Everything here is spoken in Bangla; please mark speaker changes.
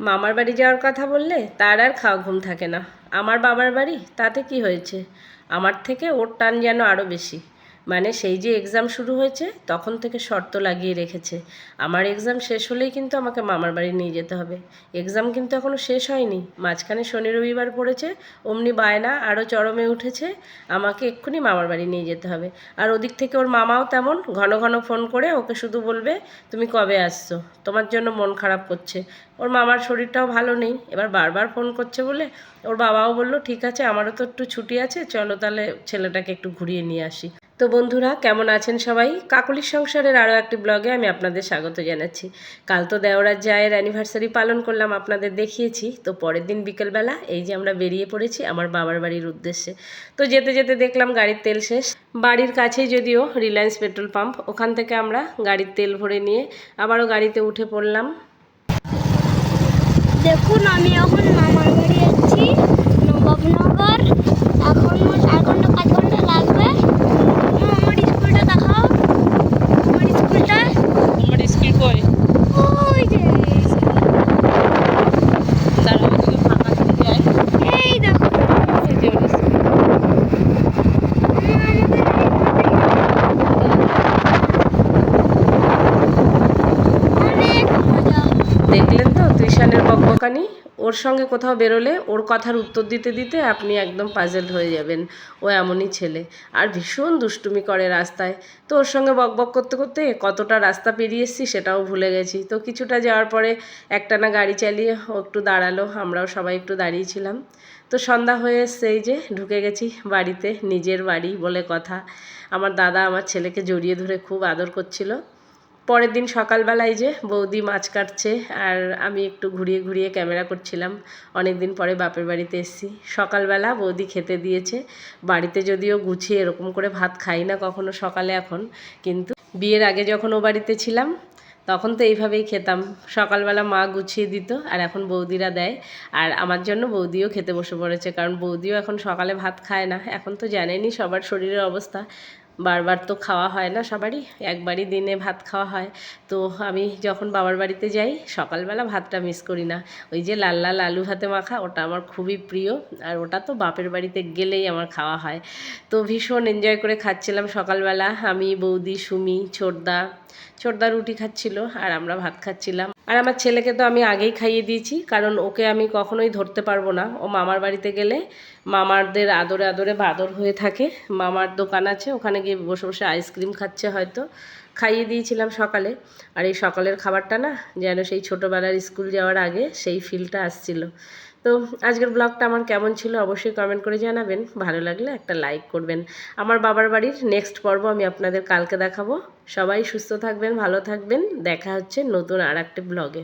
Speaker 1: মামার বাড়ি যাওয়ার কথা বললে তার আর খাওয়া ঘুম থাকে না। আমার বাবার বাড়ি, তাতে কি হয়েছে? আমার থেকে ওর টান যেন আরও বেশি। মানে সেই যে এক্সাম শুরু হয়েছে তখন থেকে শর্ত লাগিয়ে রেখেছে, আমার এক্সাম শেষ হলেই কিন্তু আমাকে মামার বাড়ি নিয়ে যেতে হবে। এক্সাম কিন্তু এখনও শেষ হয়নি, মাঝখানে শনি রবিবার পড়েছে, অমনি বায়না আরও চরমে উঠেছে, আমাকে এক্ষুনি মামার বাড়ি নিয়ে যেতে হবে। আর ওদিক থেকে ওর মামাও তেমন, ঘন ঘন ফোন করে ওকে শুধু বলবে তুমি কবে আসছো, তোমার জন্য মন খারাপ করছে। ওর মামার শরীরটাও ভালো নেই, এবার বারবার ফোন করছে বলে ওর বাবাও বলল ঠিক আছে, আমারও তো একটু ছুটি আছে, চলো তাহলে ছেলেটাকে একটু ঘুরিয়ে নিয়ে আসি। তো বন্ধুরা, কেমন আছেন সবাই? কাকলির সংসারের আরও একটি ব্লগে আমি আপনাদের স্বাগত জানাচ্ছি। কাল তো দেওরাজ জায়ের অ্যানিভার্সারি পালন করলাম, আপনাদের দেখিয়েছি। তো পরের দিন বিকেলবেলা এই যে আমরা বেরিয়ে পড়েছি আমার বাবার বাড়ির উদ্দেশ্যে। তো যেতে যেতে দেখলাম গাড়ির তেল শেষ। বাড়ির কাছেই যদিও রিলায়েন্স পেট্রোল পাম্প, ওখান থেকে আমরা গাড়ির তেল ভরে নিয়ে আবারও গাড়িতে উঠে পড়লাম।
Speaker 2: দেখুন, আমি এখন মামার বাড়ি যাচ্ছি, নবাবনগর। এখন 4 ঘন্টা 5 ঘন্টা লাগবে। আমার স্কুলটা দেখাও, আমার স্কুলটা।
Speaker 1: আমার স্কুল কই?
Speaker 2: ওই যে
Speaker 1: ফাঁকা থেকে যায়।
Speaker 2: এই দেখো,
Speaker 1: এই যে ওর স্কুল।
Speaker 2: অনেক মজা।
Speaker 1: দেখলেন তো তৃষানের বকবকানি? ওর সঙ্গে কোথাও বেরোলে ওর কথার উত্তর দিতে দিতে আপনি একদম পাজেলড হয়ে যাবেন। ও এমনই ছেলে, আর ভীষণ দুষ্টুমি করে রাস্তায়। তো ওর সঙ্গে বকবক করতে করতে কতটা রাস্তা পেরিয়ে এসেছি সেটাও ভুলে গেছি। তো কিছুটা যাওয়ার পরে একটানা গাড়ি চালিয়ে ও একটু দাঁড়ালো, আমরাও সবাই একটু দাঁড়িয়েছিলাম। তো সন্ধ্যা হয়ে এসছে, এই যে ঢুকে গেছি বাড়িতে, নিজের বাড়ি বলে কথা। আমার দাদা আমার ছেলেকে জড়িয়ে ধরে খুব আদর করছিল। পরের দিন সকালবেলায় যে বৌদি মাছ কাটছে আর আমি একটু ঘুরিয়ে ঘুরিয়ে ক্যামেরা করছিলাম। অনেক দিন পরে বাপের বাড়িতে এসেছি। সকালবেলা বৌদি খেতে দিয়েছে। বাড়িতে যদিও গুছিয়ে এরকম করে ভাত খাই না কখনো সকালে এখন, কিন্তু বিয়ের আগে যখন ও বাড়িতে ছিলাম তখন তো এইভাবেই খেতাম। সকালবেলা মা গুছিয়ে দিত আর এখন বৌদিরা দেয়। আর আমার জন্য বৌদিও খেতে বসে পড়েছে, কারণ বৌদিও এখন সকালে ভাত খায় না। এখন তো জানেনই সবার শরীরের অবস্থা, বারবার তো খাওয়া হয় না সবারই, একবারই দিনে ভাত খাওয়া হয়। তো আমি যখন বাবার বাড়িতে যাই সকালবেলা ভাতটা মিস করি না। ওই যে লাল লাল আলু ভাতে মাখা, ওটা আমার খুবই প্রিয়। আর ওটা তো বাপের বাড়িতে গেলেই আমার খাওয়া হয়। তো ভীষণ এনজয় করে খাচ্ছিলাম সকালবেলা, আমি, বৌদি, সুমি, ছোটদা রুটি খাচ্ছিল আর আমরা ভাত খাচ্ছিলাম। আর আমার ছেলেকে তো আমি আগেই খাইয়ে দিয়েছি, কারণ ওকে আমি কখনোই ধরতে পারবো না। ও মামার বাড়িতে গেলে মামারদের আদরে আদরে বাদর হয়ে থাকে। মামার দোকান আছে, ওখানে গিয়ে বসে বসে আইসক্রিম খাচ্ছে হয়তো। খাইয়ে দিয়েছিলাম সকালে। আর এই সকালের খাবারটা না যেন সেই ছোটোবেলার স্কুল যাওয়ার আগে সেই ফিলটা আসছিল। তো আজকের ব্লগটা আমার কেমন ছিল অবশ্যই কমেন্ট করে জানাবেন। ভালো লাগলে একটা লাইক করবেন। আমার বাবার বাড়ির নেক্সট পর্ব আমি আপনাদের কালকে দেখাবো। সবাই সুস্থ থাকবেন, ভালো থাকবেন। দেখা হচ্ছে নতুন আর একটা ব্লগে।